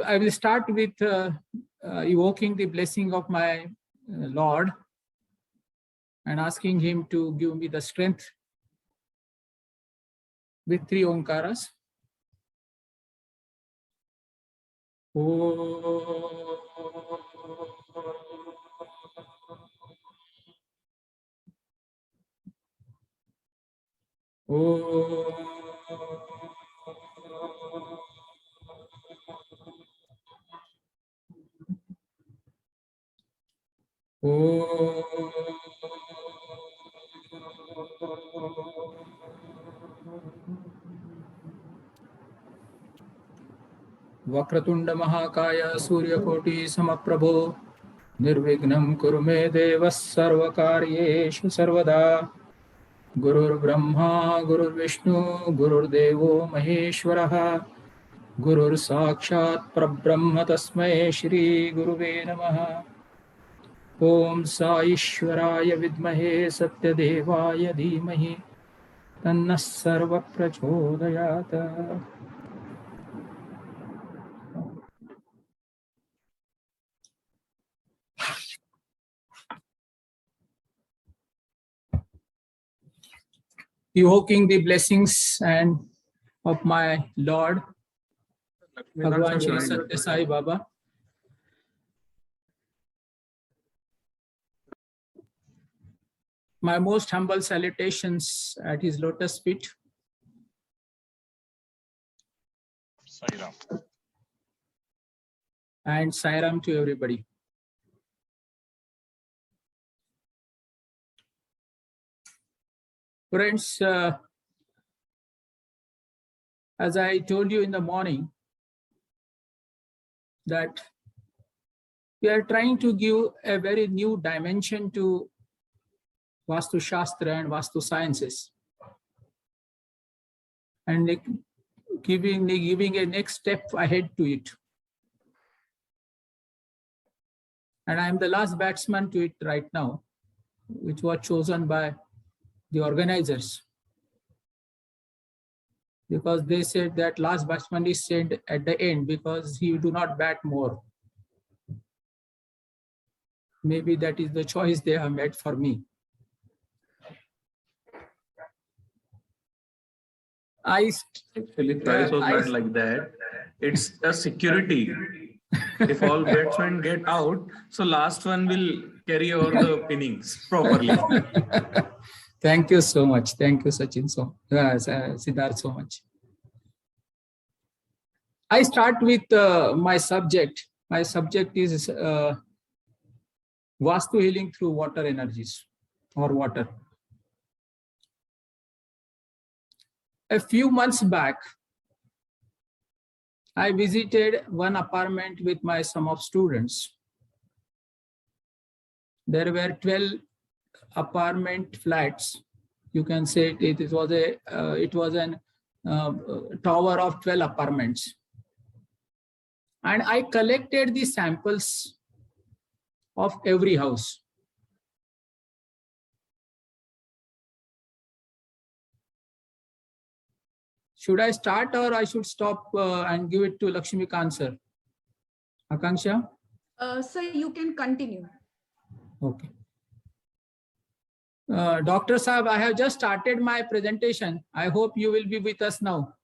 I will start with evoking the blessing of my Lord and asking him to give me the strength with 3 Omkaras. Vakratunda Mahakaya Suryakoti Samaprabho Nirvignam Kurume Devas Sarvakaryeshu Sarvada Gurur Brahma Gurur Vishnu Gurur Devo Maheshwaraha Gurur Sakshat Parabrahma Tasmai Shri Guruve Namaha Om Sa Ishwaraya Vidmahe Satyadevaya Dhimahi Tanna Sarva Prachodayata. Evoking the blessings and of my Lord Bhagavan Shri Satya Sai Baba. My most humble salutations at his lotus feet. Sairam. And Sairam to everybody. Friends, as I told you in the morning, that we are trying to give a very new dimension to Vastu Shastra and Vastu sciences, and giving a next step ahead to it. And I am the last batsman to it right now, which was chosen by the organizers, because they said that last batsman is sent at the end because he do not bat more. Maybe that is the choice they have made for me. Actually, choice was not like that. It's a security. If all batsmen get out, so last one will carry over the innings properly. Thank you so much. Thank you, Sachin. Siddharth, so much. I start with my subject. My subject is Vastu healing through water energies or water. A few months back, I visited one apartment with some of students. There were 12 apartment flats. You can say it was a tower of 12 apartments. And I collected the samples of every house. Should I start or I should stop and give it to Lakshmikant sir? Akanksha? Sir, you can continue. Okay. Dr. Saab, I have just started my presentation. I hope you will be with us now.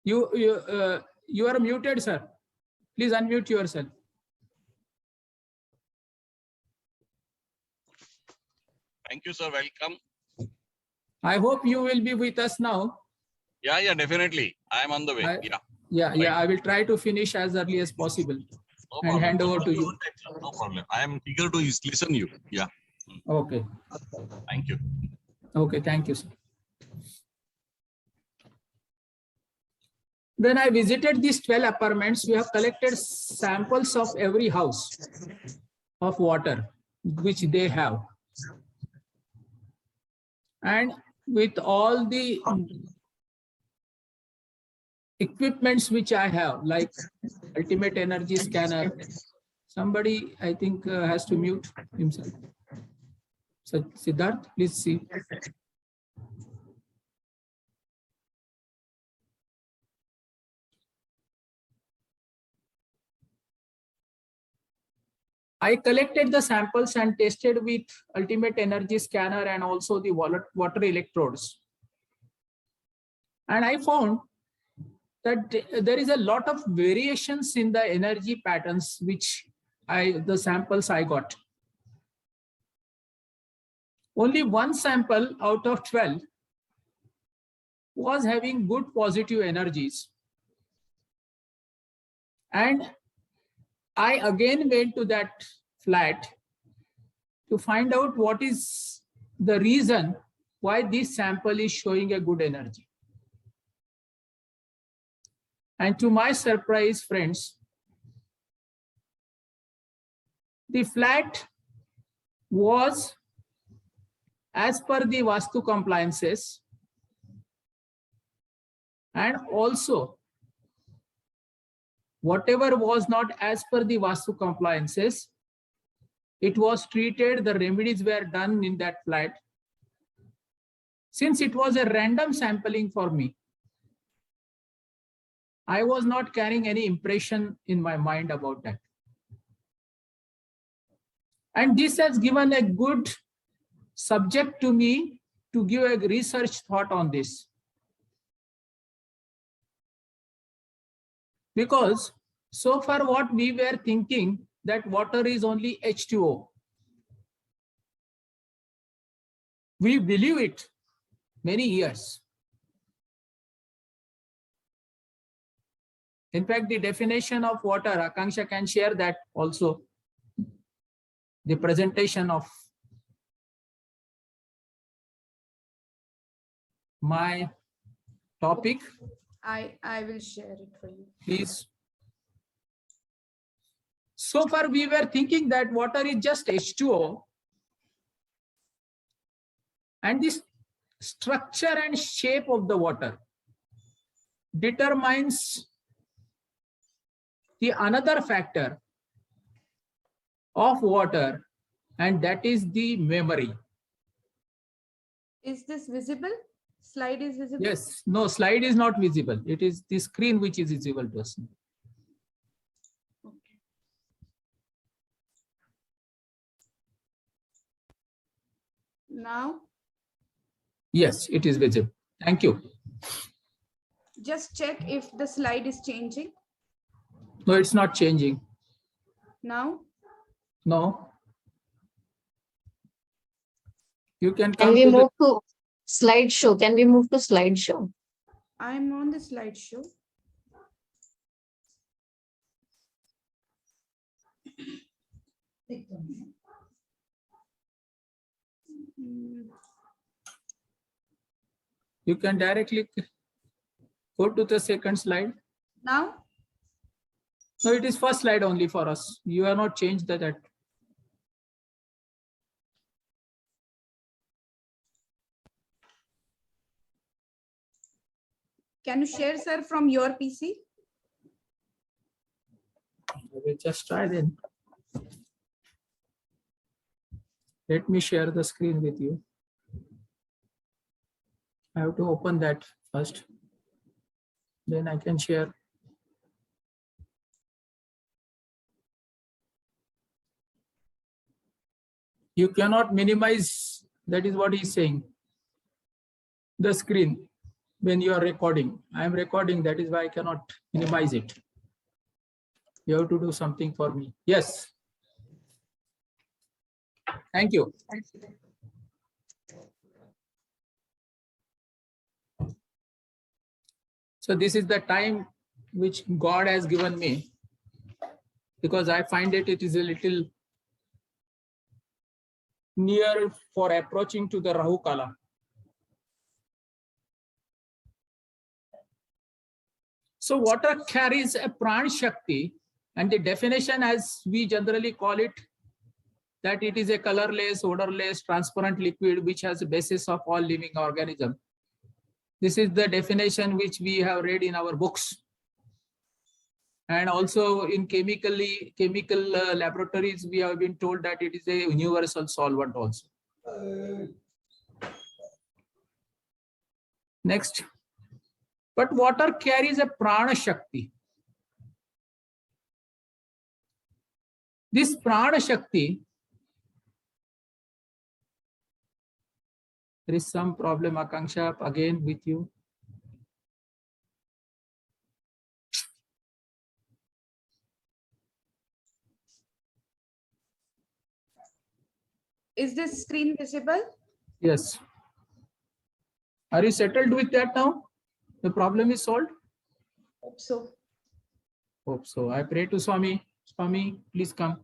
You are muted, sir. Please unmute yourself. Thank you, sir. Welcome. I hope you will be with us now. Yeah, definitely. I am on the way. I will try to finish as early as possible. No and problem. hand over to you. No problem. I am eager to listen you. Yeah. Okay. Thank you. Okay, thank you, sir. When I visited these 12 apartments, we have collected samples of every house of water which they have. And with all the equipments which I have, like ultimate energy scanner, somebody I think has to mute himself. So Siddharth, please see. I collected the samples and tested with ultimate energy scanner and also the water electrodes. And I found that there is a lot of variations in the energy patterns which the samples I got. Only one sample out of 12 was having good positive energies. And I again went to that flat to find out what is the reason why this sample is showing a good energy. And to my surprise, friends, the flat was as per the Vastu compliances, and also whatever was not as per the Vastu compliances, it was treated, the remedies were done in that flat. Since it was a random sampling for me, I was not carrying any impression in my mind about that. And this has given a good subject to me to give a research thought on this. Because so far what we were thinking that water is only H2O. We believe it many years. In fact, the definition of water, Akanksha can share that also. The presentation of my topic. I will share it for you. Please. So far, we were thinking that water is just H2O. And this structure and shape of the water determines the another factor of water, and that is the memory. Is this visible? Slide is visible? Yes, no, slide is not visible. It is the screen which is visible to us. Okay. Now? Yes, it is visible. Thank you. Just check if the slide is changing. No, it's not changing. Now? No. You can Can come we to move to slideshow? Can we move to slideshow? I'm on the slideshow. You can directly go to the second slide. Now? No, it is first slide only for us. You have not changed that. Can you share, sir, from your PC? I will just try then. Let me share the screen with you. I have to open that first. Then I can share. You cannot minimize, that is what he's saying, the screen when you are recording. I am recording, that is why I cannot minimize it. You have to do something for me. Yes. Thank you. So this is the time which God has given me, because I find it is a little near for approaching to the Rahu Kala. So water carries a Pran Shakti, and the definition as we generally call it, that it is a colorless, odorless, transparent liquid which has a basis of all living organism. This is the definition which we have read in our books. And also in chemical laboratories, we have been told that it is a universal solvent also. Next. But water carries a Prana Shakti. This Prana Shakti, there is some problem, Akanksha, again with you. Is this screen visible? Yes. Are you settled with that now? The problem is solved? Hope so. Hope so. I pray to Swami. Swami, please come.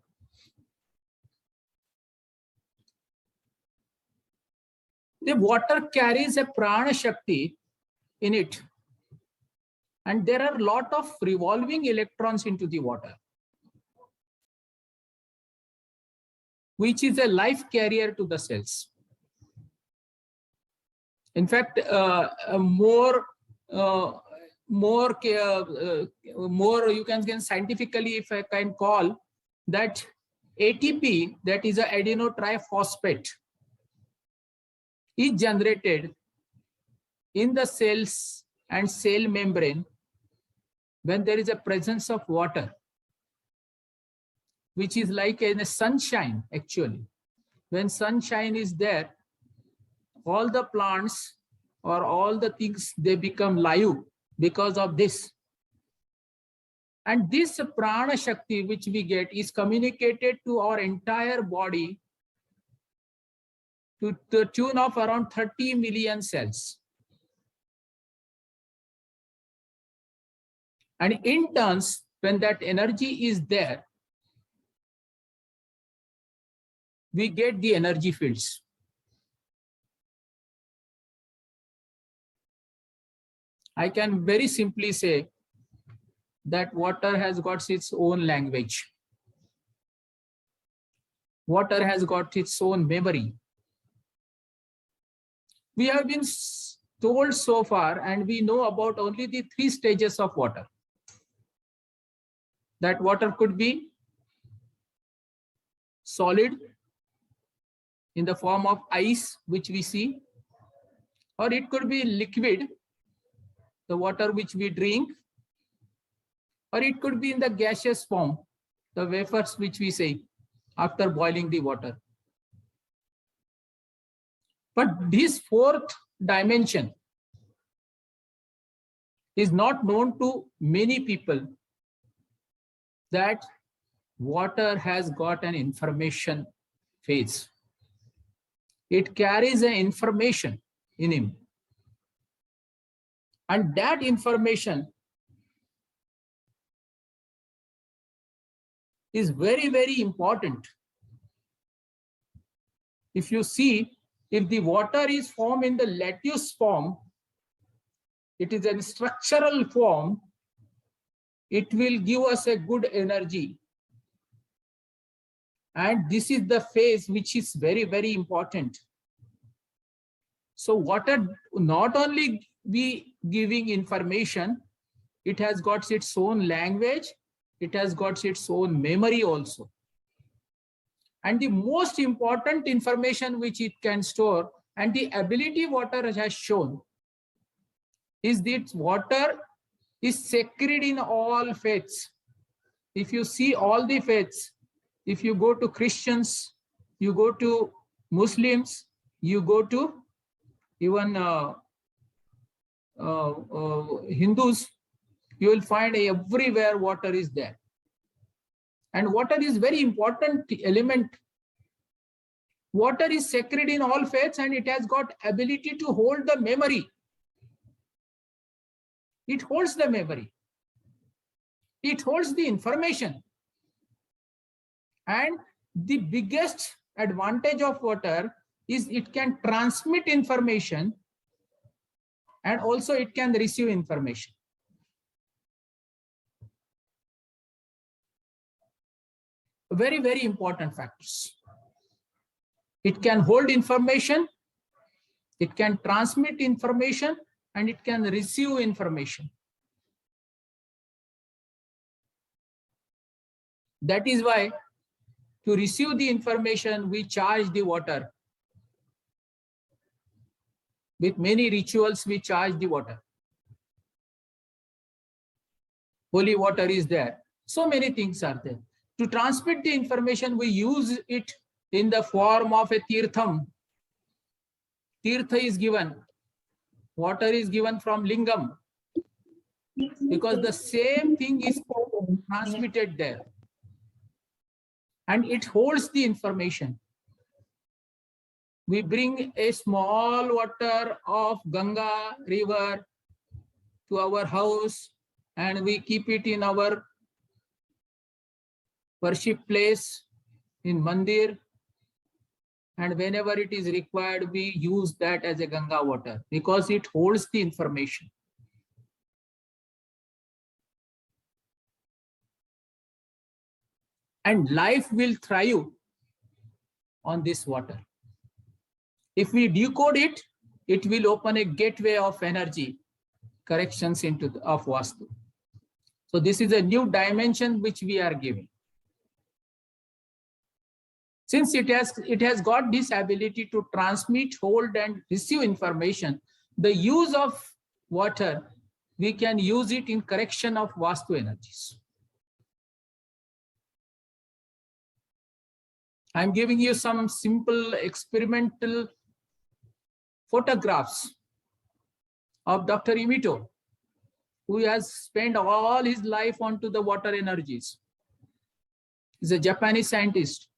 The water carries a Prana Shakti in it. And there are a lot of revolving electrons into the water, which is a life carrier to the cells. In fact, more you can scientifically, if I can call that ATP, that is a adenotriphosphate, is generated in the cells and cell membrane when there is a presence of water, which is like in a sunshine actually. When sunshine is there, all the plants or all the things, they become live because of this. And this Prana Shakti which we get is communicated to our entire body to the tune of around 30 million cells. And in turns, when that energy is there, we get the energy fields. I can very simply say that water has got its own language. Water has got its own memory. We have been told so far, and we know about only the 3 stages of water. That water could be solid in the form of ice, which we see, or it could be liquid, the water which we drink, or it could be in the gaseous form, the vapors which we say after boiling the water. But this 4th dimension is not known to many people, that water has got an information phase. It carries an information in him. And that information is very, very important. If you see, if the water is formed in the lattice form, it is a structural form, it will give us a good energy. And this is the phase which is very, very important. So water not only be giving information, it has got its own language, it has got its own memory also. And the most important information which it can store, and the ability water has shown, is that water is sacred in all faiths. If you see all the faiths, if you go to Christians, you go to Muslims, you go to even Hindus, you will find everywhere water is there. And water is very important element. Water is sacred in all faiths, and it has got ability to hold the memory. It holds the memory. It holds the information. And the biggest advantage of water is it can transmit information, and also it can receive information. Very, very important factors. It can hold information, it can transmit information, and it can receive information. That is why to receive the information, we charge the water. With many rituals, we charge the water. Holy water is there. So many things are there. To transmit the information, we use it in the form of a tirtham. Tirtha is given. Water is given from lingam, because the same thing is transmitted there. And it holds the information. We bring a small water of Ganga river to our house and we keep it in our worship place, in mandir, and whenever it is required, we use that as a Ganga water because it holds the information. And life will thrive on this water. If we decode it, it will open a gateway of energy corrections into of Vastu. So this is a new dimension which we are giving. Since it has got this ability to transmit, hold, and receive information, the use of water, we can use it in correction of Vastu energies. I'm giving you some simple experimental photographs of Dr. Imito, who has spent all his life onto the water energies. He's a Japanese scientist.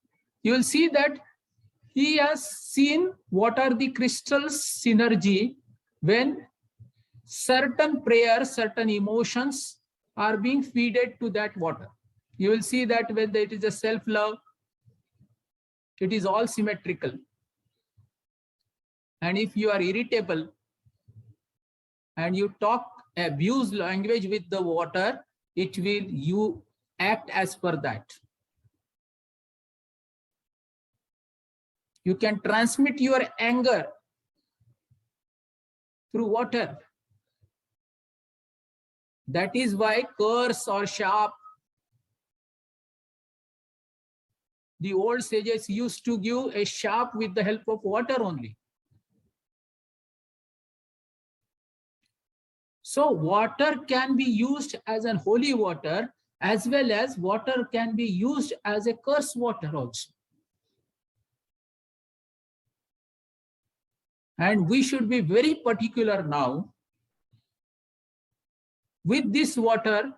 You will see that he has seen what are the crystals synergy when certain prayers, certain emotions are being fed to that water. You will see that when it is a self-love, it is all symmetrical. And if you are irritable and you talk abuse language with the water, it will you act as per that. You can transmit your anger through water. That is why curse or sharp, the old sages used to give a sharp with the help of water only. So water can be used as an holy water, as well as water can be used as a curse water also. And we should be very particular now with this water,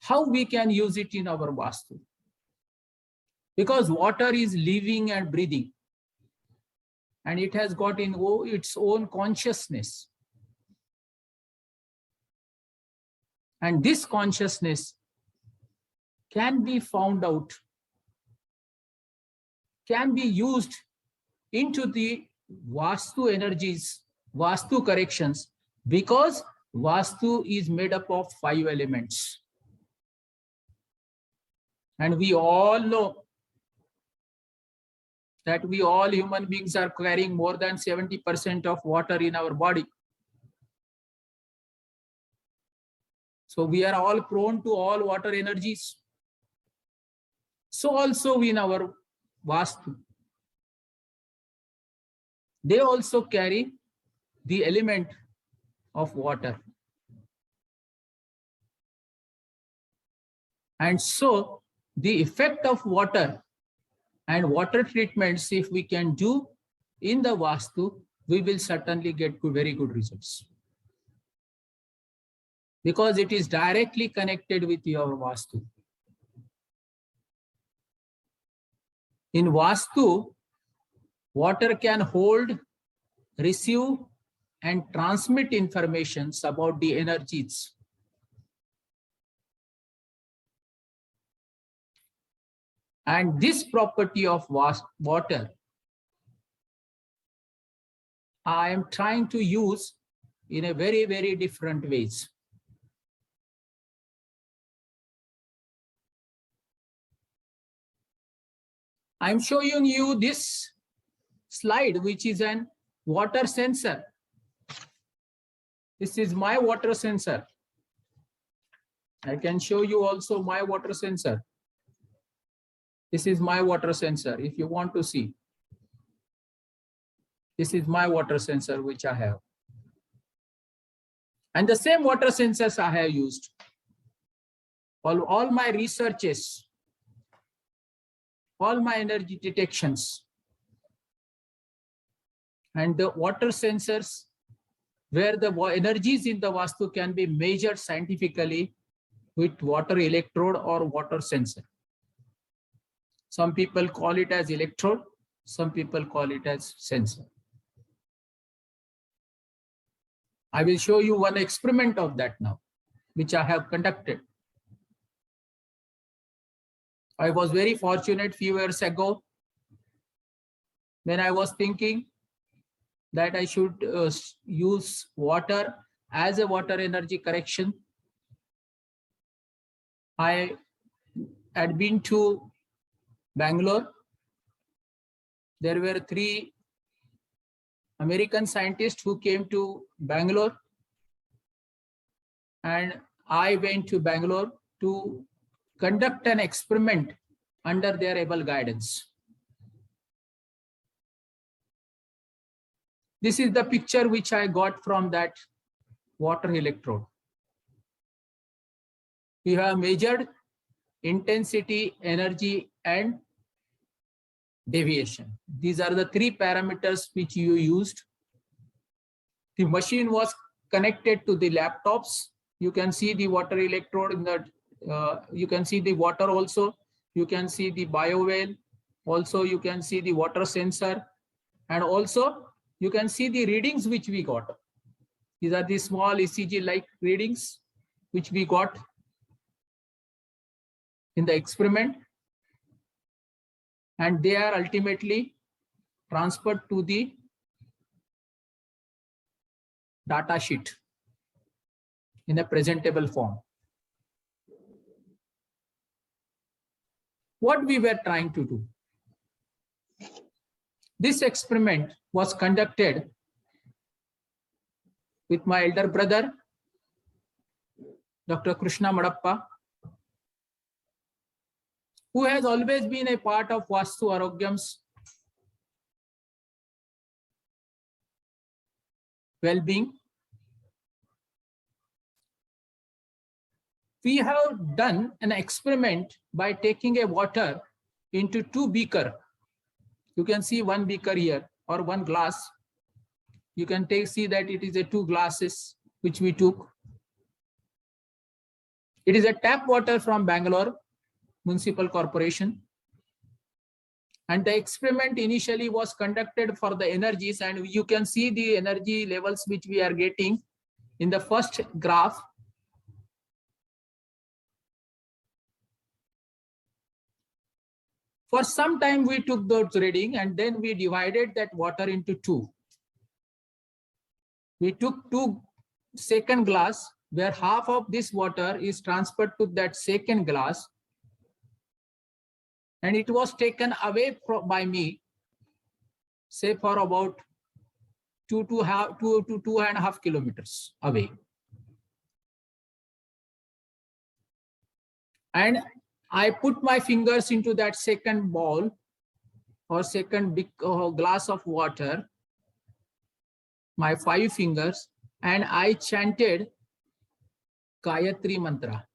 how we can use it in our Vastu. Because water is living and breathing, and it has got in its own consciousness. And this consciousness can be found out, can be used into the Vastu energies, Vastu corrections, because Vastu is made up of 5 elements. And we all know that we all human beings are carrying more than 70% of water in our body. So we are all prone to all water energies. So also in our Vastu, they also carry the element of water. And so the effect of water and water treatments, if we can do in the Vastu, we will certainly get very good results. Because it is directly connected with your Vastu. In Vastu, water can hold, receive, and transmit information about the energies. And this property of water, I am trying to use in a very, very different ways. I'm showing you this slide, which is an water sensor. This is my water sensor. I can show you also my water sensor. This is my water sensor, if you want to see. This is my water sensor, which I have. And the same water sensors I have used. all my researches, all my energy detections, and the water sensors where the energies in the Vastu can be measured scientifically with water electrode or water sensor. Some people call it as electrode, some people call it as sensor. I will show you one experiment of that now, which I have conducted. I was very fortunate few years ago when I was thinking that I should use water as a water energy correction. I had been to Bangalore. There were 3 American scientists who came to Bangalore, and I went to Bangalore to conduct an experiment under their able guidance. This is the picture which I got from that water electrode. We have measured intensity, energy, and deviation. These are the 3 parameters which you used. The machine was connected to the laptops. You can see the water electrode in the, you can see the water also. You can see the bio well. Also, you can see the water sensor. And also, you can see the readings which we got. These are the small ECG-like readings which we got in the experiment. And they are ultimately transferred to the data sheet in a presentable form. What we were trying to do. This experiment was conducted with my elder brother, Dr. Krishna Madappa, who has always been a part of Vastu Arogyam's well-being. We have done an experiment by taking a water into 2 beakers. You can see 1 beaker here or 1 glass. You can see that it is a 2 glasses which we took. It is a tap water from Bangalore Municipal Corporation. And the experiment initially was conducted for the energies, and you can see the energy levels which we are getting in the first graph. For some time we took those reading and then we divided that water into 2. We took 2 second glass where half of this water is transferred to that second glass, and it was taken away by me, say for about 2 to 2.5 kilometers away. And I put my fingers into that second bowl or second big glass of water, my 5 fingers, and I chanted Gayatri mantra.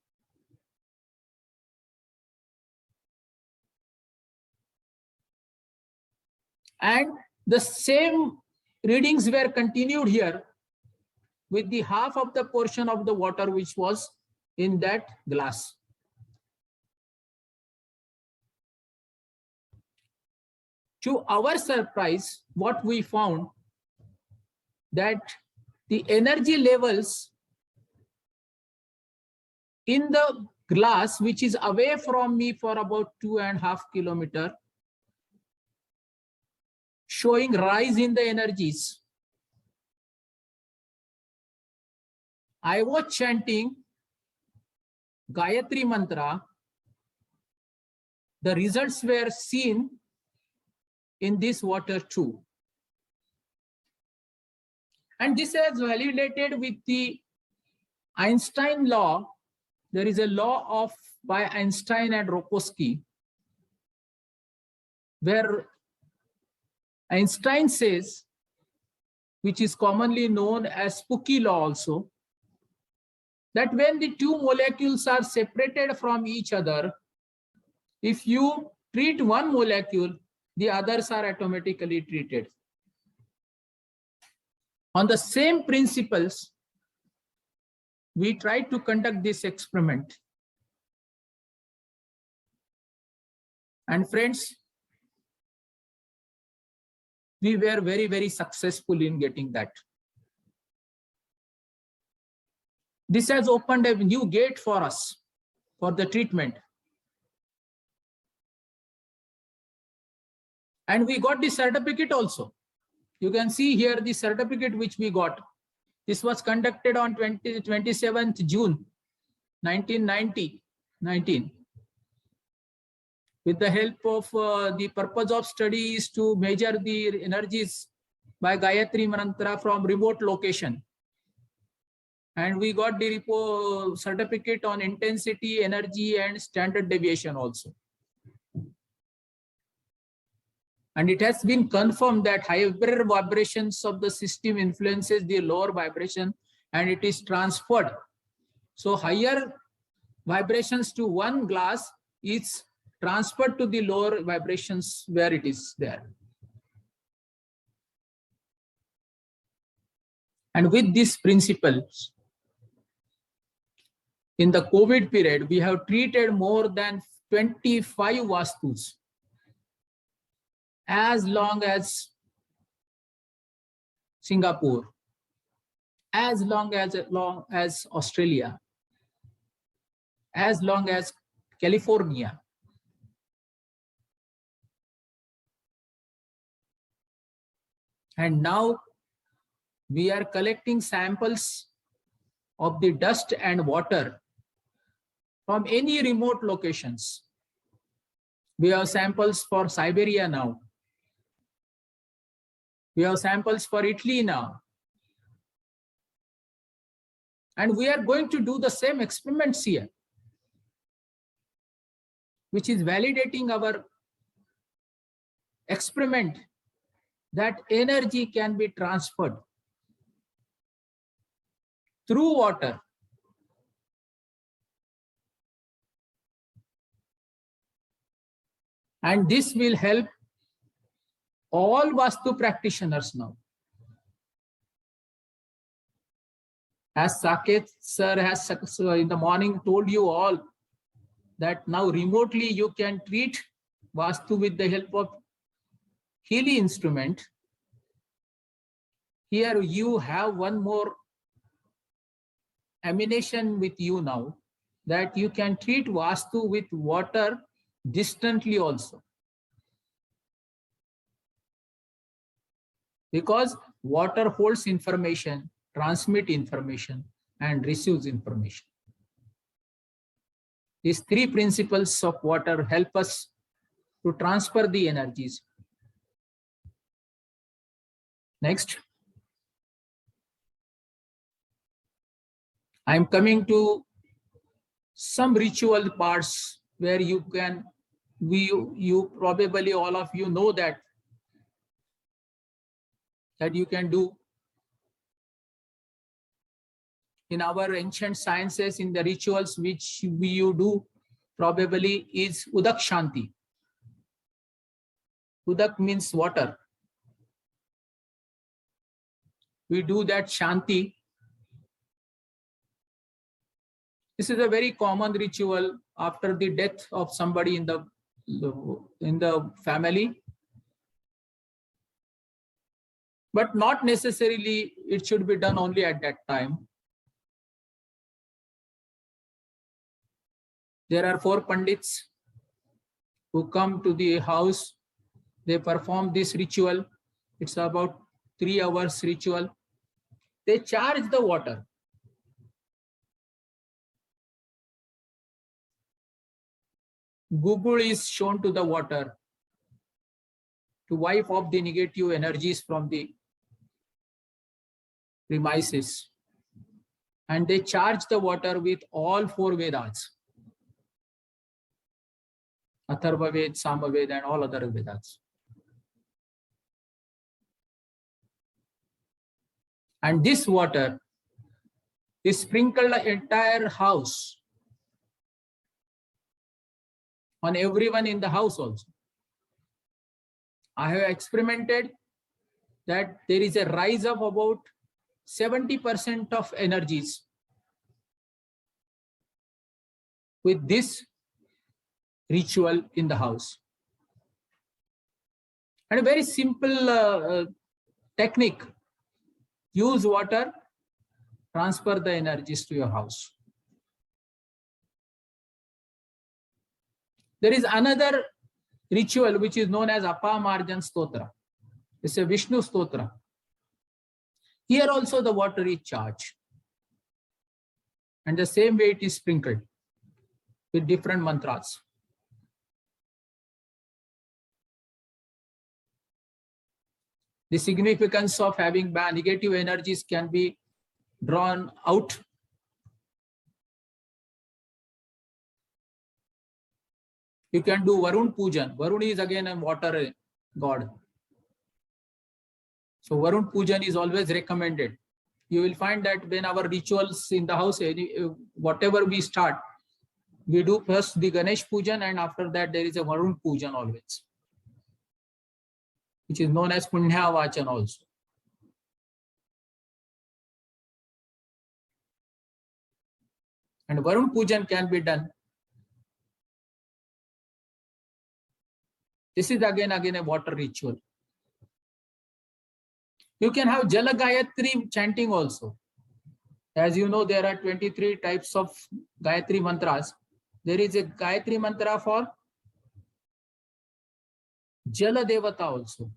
And the same readings were continued here with the half of the portion of the water which was in that glass. To our surprise, what we found that the energy levels in the glass, which is away from me for about 2.5 kilometers, showing rise in the energies. I was chanting Gayatri mantra. The results were seen in this water too. And this is validated with the Einstein law. There is a law by Einstein and Rokosky, where Einstein says, which is commonly known as spooky law also, that when the two molecules are separated from each other, if you treat one molecule, the others are automatically treated. On the same principles, we tried to conduct this experiment. And friends, we were very, very successful in getting that. This has opened a new gate for us for the treatment. And we got the certificate also. You can see here the certificate which we got. This was conducted on 27th June 1919. With the help of the purpose of study is to measure the energies by Gayatri Mantra from remote location. And we got the certificate on intensity, energy, and standard deviation also. And it has been confirmed that higher vibrations of the system influences the lower vibration and it is transferred. So higher vibrations to one glass is transferred to the lower vibrations where it is there. And with these principles, in the COVID period, we have treated more than 25 Vastus. As long as Singapore, as long as Australia, as long as California. And now we are collecting samples of the dust and water from any remote locations. We have samples for Siberia now. We have samples for Italy now. And we are going to do the same experiments here, which is validating our experiment that energy can be transferred through water. And this will help all Vastu practitioners now. As Saket sir has in the morning told you all that now remotely you can treat Vastu with the help of Healy instrument. Here you have one more ammunition with you now, that you can treat Vastu with water distantly also. Because water holds information, transmits information, and receives information. These three principles of water help us to transfer the energies. Next. I am coming to some ritual parts where you can, you probably all of you know that you can do. In our ancient sciences, in the rituals which you do, probably is Udak Shanti. Udak means water. We do that Shanti. This is a very common ritual after the death of somebody in the family. But not necessarily it should be done only at that time. There are 4 Pandits who come to the house. They perform this ritual. It's about 3 hours ritual. They charge the water. Gugul is shown to the water to wipe off the negative energies from the premises. And they charge the water with all 4 Vedas. Atharva Ved, Sama Ved, and all other Vedas. And this water we sprinkle the entire house on everyone in the house also. I have experimented that there is a rise of about 70% of energies with this ritual in the house. And a very simple technique: use water, transfer the energies to your house. There is another ritual which is known as Apamarjan Stotra. It's a Vishnu Stotra. Here also the water is charged. And the same way it is sprinkled with different mantras. The significance of having negative energies can be drawn out. You can do Varun Pujan. Varun is again a water god. So Varun Pujan is always recommended. You will find that when our rituals in the house, whatever we start, we do first the Ganesh Pujan, and after that there is a Varun Pujan always, which is known as Punya Vachan also. And Varun Pujan can be done. This is again a water ritual. You can have Jala Gayatri chanting also. As you know, there are 23 types of Gayatri mantras. There is a Gayatri mantra for Jala Devata also,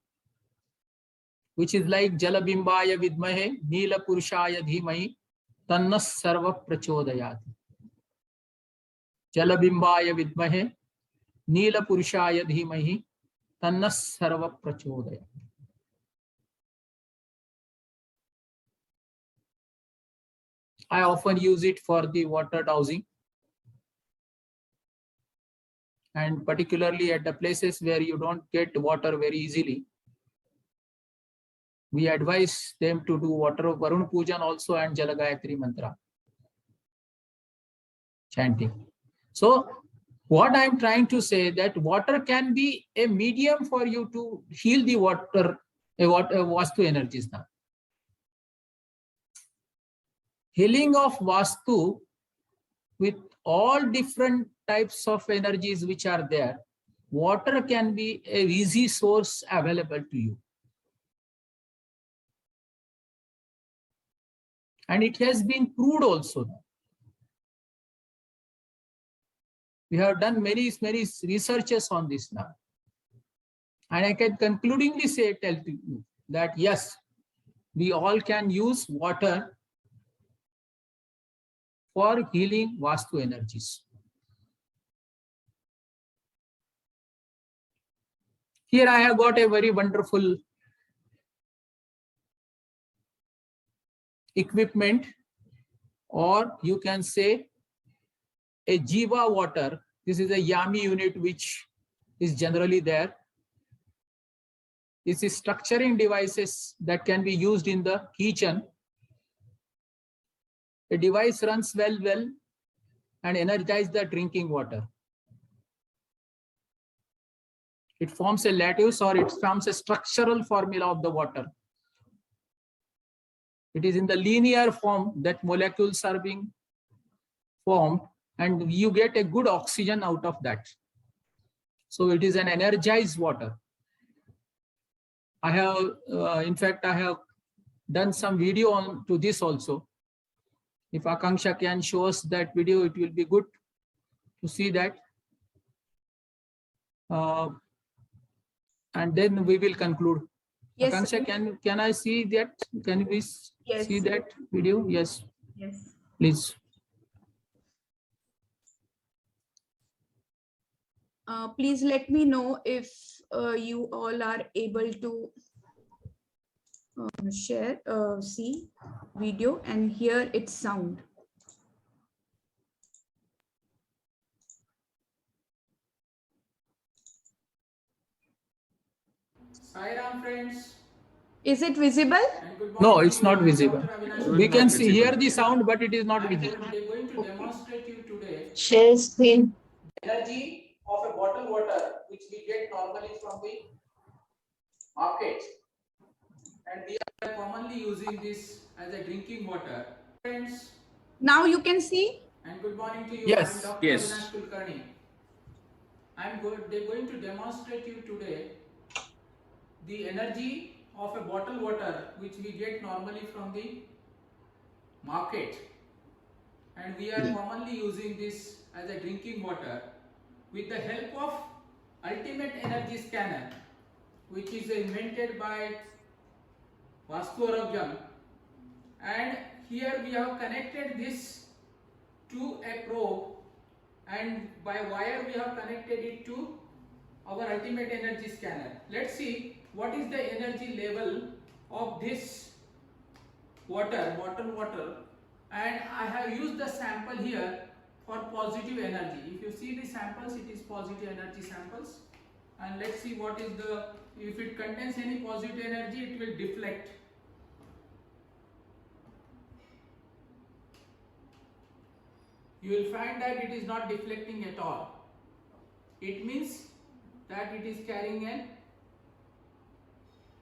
which is like Jala Bimbaya Vidmahe, Neela Purushaya Dhimahi, Tannas Sarva Prachodayat. Jala Bimbaya Vidmahe, Neela Purushaya Dhimahi, Tannas Sarva Prachodayat. I often use it for the water dowsing, and particularly at the places where you don't get water very easily. We advise them to do water Varun Pujan also and Jala Gayatri mantra chanting. So what I am trying to say that water can be a medium for you to heal the water, Vastu energies now. Healing of Vastu with all different types of energies which are there, water can be an easy source available to you. And it has been proved also. We have done many researches on this now. And I can concludingly tell to you that yes, we all can use water for healing Vastu energies. Here I have got a very wonderful equipment, or you can say a Jiva water. This is a Yami unit which is generally there. This is structuring devices that can be used in the kitchen. The device runs well and energizes the drinking water. It forms a lattice, or it forms a structural formula of the water. It is in the linear form that molecules are being formed, and you get a good oxygen out of that. So it is an energized water. I have, in fact, I have done some video on to this also. If Akanksha can show us that video, it will be good to see that. And then we will conclude. Yes. Akanksha, can I see that? Can we see that video? Yes. Yes. Please. Please let me know if you all are able to share, see video and hear its sound. Sai Ram, friends. Is it visible? No, it's not visible. We can see, hear visible. the sound, but it is not visible. They're going to demonstrate you today Share screen. energy of a bottled water which we get normally from the market, and we are commonly using this as a drinking water. Friends, Now you can see? and good morning to you. Yes, I'm Dr. yes. Avinash Kulkarni. They're going to demonstrate you today the energy of a bottled water which we get normally from the market, and we are commonly using this as a drinking water with the help of ultimate energy scanner, which is invented by Vastu Oorja. And here we have connected this to a probe, and by wire we have connected it to our ultimate energy scanner. Let's see what is the energy level of this bottled water, and I have used the sample here for positive energy. If you see the samples, it is positive energy samples, and let's see what is the, if it contains any positive energy, it will deflect. You will find that it is not deflecting at all. It means that it is carrying a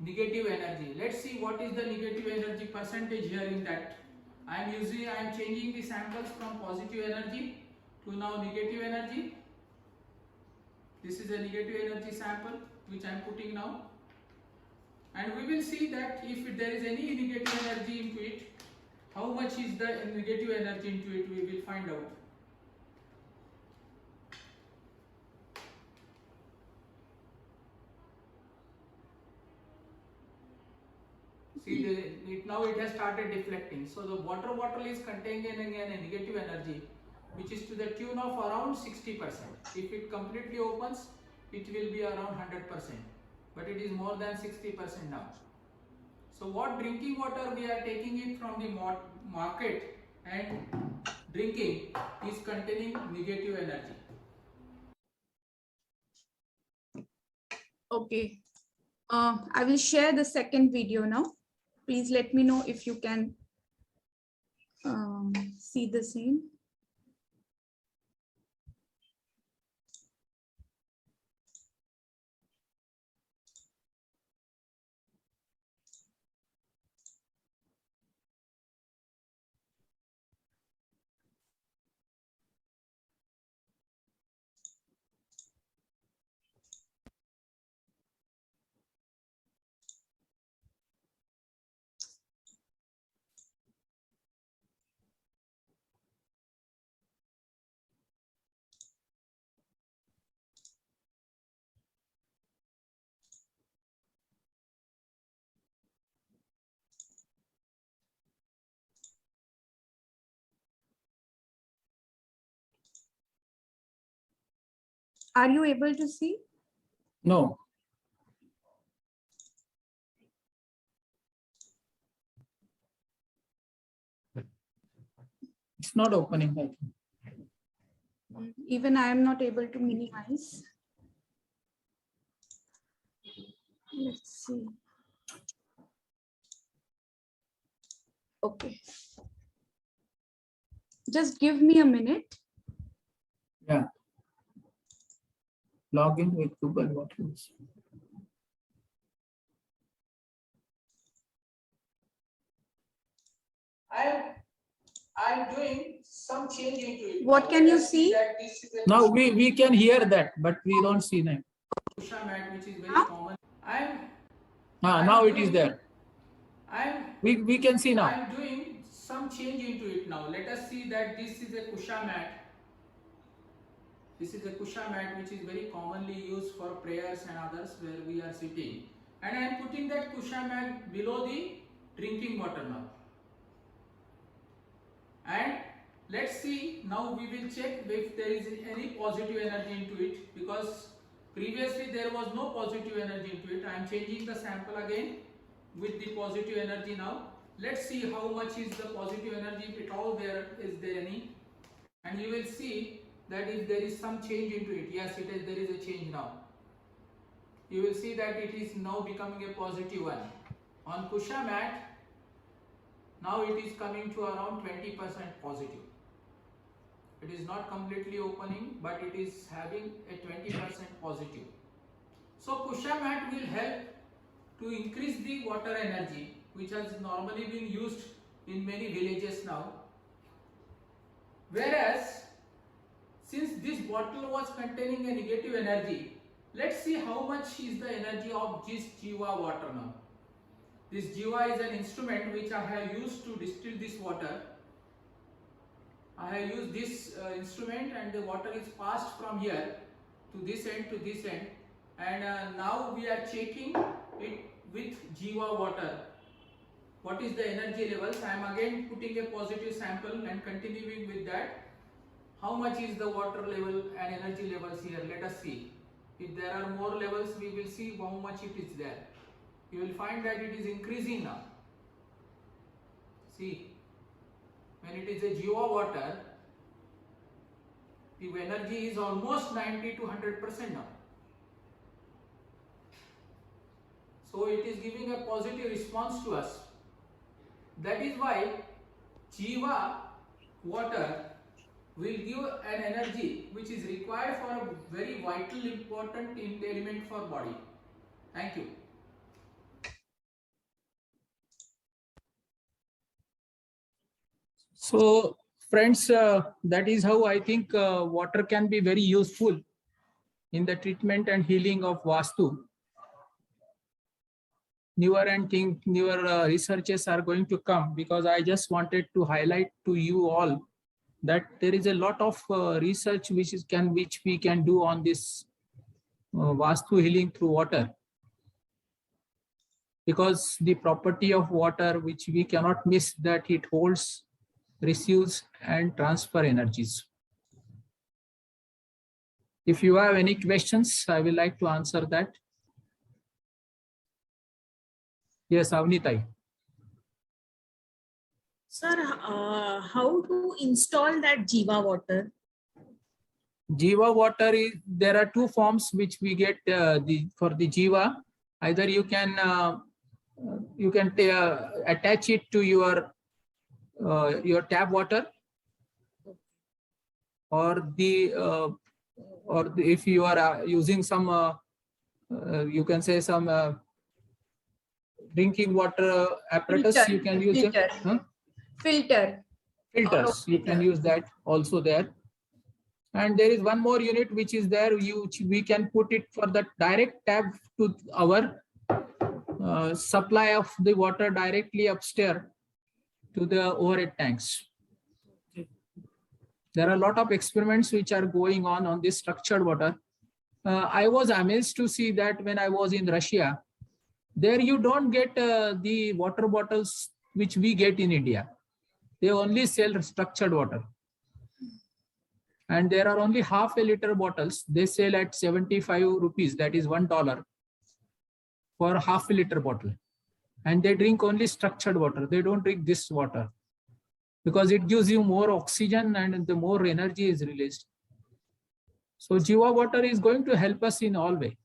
negative energy. Let's see what is the negative energy percentage here in that. I am changing the samples from positive energy to now negative energy. This is a negative energy sample which I am putting now, and we will see that if there is any negative energy into it, how much is the negative energy into it, we will find out. See, now it has started deflecting. So the water bottle is containing a negative energy which is to the tune of around 60%. If it completely opens, it will be around 100%, but it is more than 60% now. So what drinking water we are taking it from the market and drinking is containing negative energy. Okay. I will share the second video now. Please let me know if you can see the same. Are you able to see? No. It's not opening. Even I am not able to minimize. Let's see. Okay. Just give me a minute. Yeah. Log in with Google Waters. I'm doing some change into it. What can you see? Now we can hear that, but we don't see that. Kusha mat, which is very Huh? common. Now it is there. We can see now. I'm doing some change into it now. Let us see that this is a kusha mat. This is a kusha mat which is very commonly used for prayers and others where we are sitting. And I am putting that kusha mat below the drinking water now. And let's see, now we will check if there is any positive energy into it, because previously there was no positive energy into it. I am changing the sample again with the positive energy now. Let's see how much is the positive energy, if at all there is there any. And you will see that if there is some change into it, yes, there is a change now. You will see that it is now becoming a positive one. On Kusha mat, now it is coming to around 20% positive. It is not completely opening, but it is having a 20% positive. So Kusha mat will help to increase the water energy, which has normally been used in many villages now. Whereas, since this bottle was containing a negative energy, let's see how much is the energy of this Jiva water now. This Jiva is an instrument which I have used to distill this water. I have used this instrument, and the water is passed from here to this end to this end, and now we are checking it with Jiva water. What is the energy levels? I am again putting a positive sample and continuing with that. How much is the water level and energy levels here? Let us see. If there are more levels, we will see how much it is there. You will find that it is increasing now. See, when it is a Jiva water, the energy is almost 90 to 100% now. So it is giving a positive response to us. That is why Jiva water will give an energy which is required for a very vital, important element for body. Thank you. So friends, that is how I think water can be very useful in the treatment and healing of Vastu. Newer researches are going to come, because I just wanted to highlight to you all that there is a lot of research which we can do on this Vastu healing through water, because the property of water which we cannot miss, that it holds, receives and transfer energies. If you have any questions, I will like to answer that. Yes, Avnitai. Sir, how to install that Jiva water? Jiva water is, there are two forms which we get for the Jiva. Either you can attach it to your tap water, or if you are using some you can say some drinking water apparatus, Filter, you can use filter. it. Huh? Filters, you can use that also there. And there is one more unit which is there, we can put it for the direct tap to our supply of the water directly upstairs to the overhead tanks. There are a lot of experiments which are going on this structured water. I was amazed to see that when I was in Russia, there you don't get the water bottles which we get in India. They only sell structured water. And there are only half a liter bottles. They sell at 75 rupees, that is $1 for half a liter bottle. And they drink only structured water. They don't drink this water, because it gives you more oxygen and the more energy is released. So Jiva water is going to help us in all way.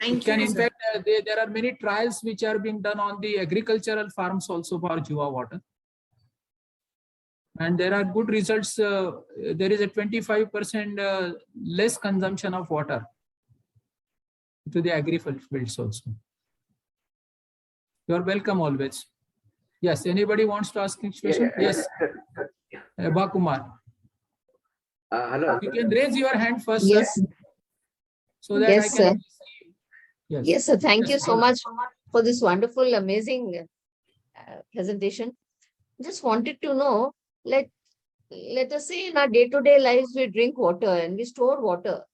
Thank you. In fact, there are many trials which are being done on the agricultural farms also for Jiva water. And there are good results. There is a 25% less consumption of water to the agri fields also. You are welcome always. Yes, anybody wants to ask next question? Yes, Abha Kumar. Hello. You can raise your hand first, Yes. sir, so that Yes, I can sir. see you. Yes. Yes, sir. Thank you Yes, so go much for this wonderful, amazing presentation. Just wanted to know, let us say in our day-to-day lives, we drink water and we store water.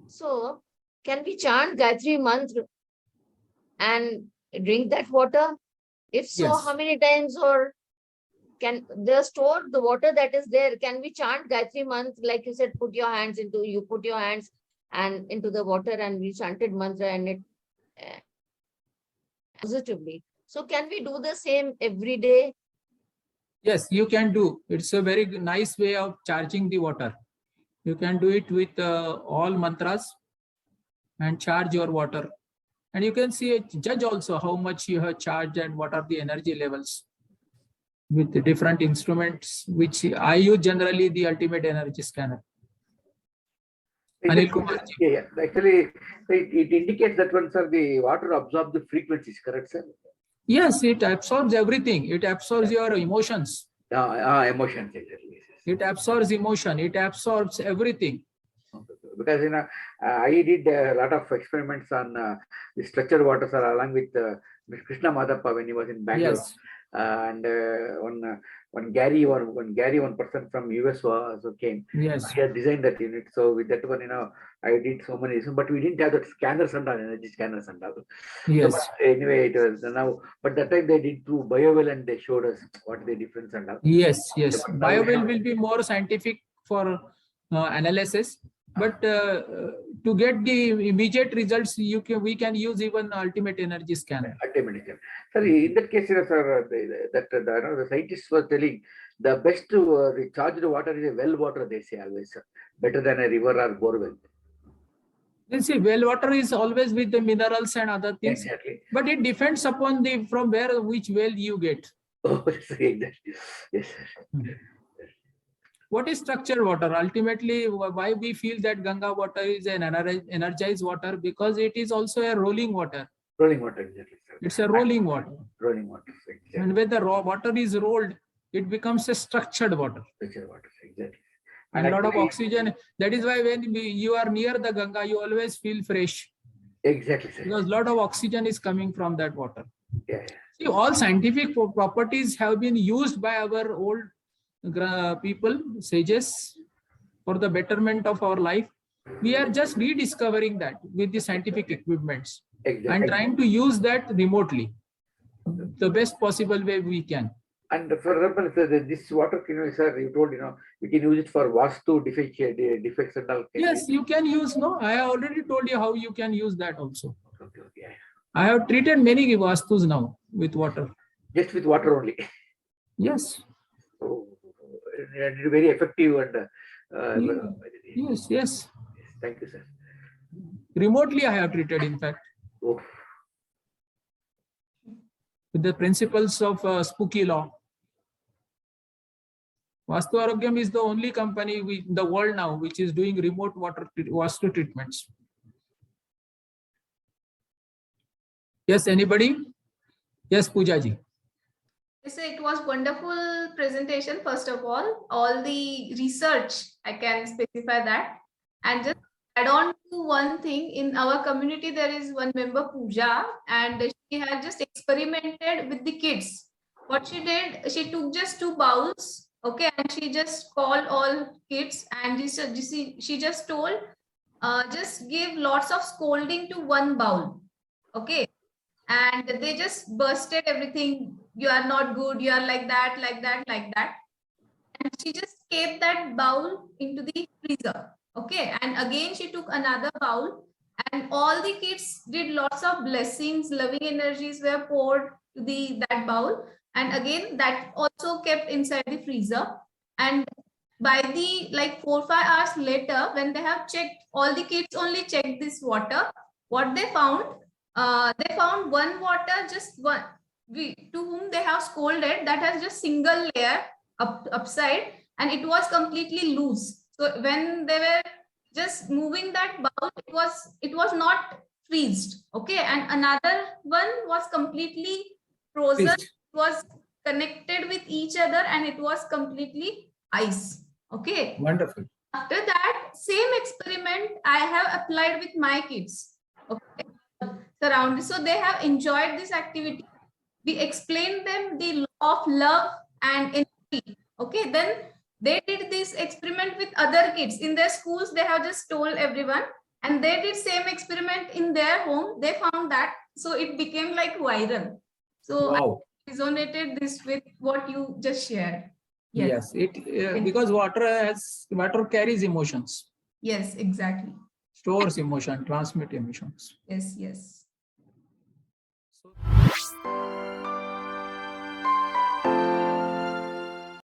So can we chant Gayatri Mantra and drink that water? If so, Yes. how many times, or can they store the water that is there? Can we chant Gayatri Mantra? Like you said, put your hands into the water, and we chanted mantra and it positively. So can we do the same every day? Yes, you can do. It's a very nice way of charging the water. You can do it with all mantras and charge your water And you can see judge also how much you have charged and what are the energy levels with the different instruments, which I use generally the ultimate energy scanner. Anil Kumar ji. Yeah, yeah. Actually, it indicates that one, sir, the water absorbs the frequencies, correct, sir? Yes, it absorbs everything. It absorbs your emotions. Emotions, exactly. Yes, yes. It absorbs emotion. It absorbs everything. Because I did a lot of experiments on the structured water, sir, along with Krishna Madappa when he was in Bangalore. Yes. And one person from US also came. Yes. He had designed that unit. So with that one, I did so many, but we didn't have that scanners and all, energy scanners and all. Yes. So, but anyway, it was now, but that time they did through BioWell and they showed us what the difference and all. Yes. Yes. But now we BioWell have- will be more scientific for analysis. But to get the immediate results, we can use even ultimate energy scanner. Ultimate. Sir, in that case, sir, the scientists were telling the best recharged water is a well water, they say always, sir. Better than a river or borewell. You see, well water is always with the minerals and other things, Exactly. but it depends upon from which well you get. Oh, exactly. Yes, sir. What is structured water? Ultimately, why we feel that Ganga water is an energized water, because it is also a rolling water. Rolling water, exactly, sir. It's a rolling water. Rolling water, exactly. And when the raw water is rolled, it becomes a structured water. Structured water, exactly. And a lot of actually- oxygen. That is why when you are near the Ganga, you always feel fresh, Exactly, sir. because a lot of oxygen is coming from that water. Yeah, yeah. See, all scientific properties have been used by our old people, sages, for the betterment of our life. We are just rediscovering that with the scientific equipments Exactly. and trying to use that remotely, the best possible way we can. And for example, sir, this water, sir, you told, we can use it for Vastu defects and all. Yes, you can use. No, I have already told you how you can use that also. Okay, okay, yeah. I have treated many vastus now with water. Just with water only. Yes. So, and it very effective and Yes, yes. Thank you, sir. Remotely, I have treated, in fact, Oh, with the principles of spooky law. Vastu Oorja is the only company in the world now which is doing remote Vastu treatments. Yes, anybody? Yes, Pooja ji. So it was wonderful presentation. First of all the research, I can specify that. And just add on to one thing, in our community, there is one member, Pooja, and she had just experimented with the kids. What she did, she took just 2 bowls, okay, and she just called all kids, and she just told, just give lots of scolding to 1 bowl, okay. And they just bursted everything. You are not good. You are like that, like that, like that. And she just kept that bowl into the freezer. Okay. And again, she took another bowl, and all the kids did lots of blessings, loving energies were poured to that bowl. And again, that also kept inside the freezer. And by the 4 or 5 hours later, when they have checked, all the kids only checked this water. What they found 1 water, just one, to whom they have scolded, that has just single layer upside, and it was completely loose. So when they were just moving that bowl, it was not freezed. Okay, and another one was completely frozen. It was connected with each other, and it was completely ice. Okay. Wonderful. After that, same experiment I have applied with my kids. Okay. Surrounded. So they have enjoyed this activity. We explained them the law of love and energy. Okay, then they did this experiment with other kids in their schools. They have just told everyone, and they did same experiment in their home. They found that, so it became like viral. So Wow. I resonated this with what you just shared. Yes, because water carries emotions. Yes, exactly. Stores emotion, transmit emotions. Yes, yes. So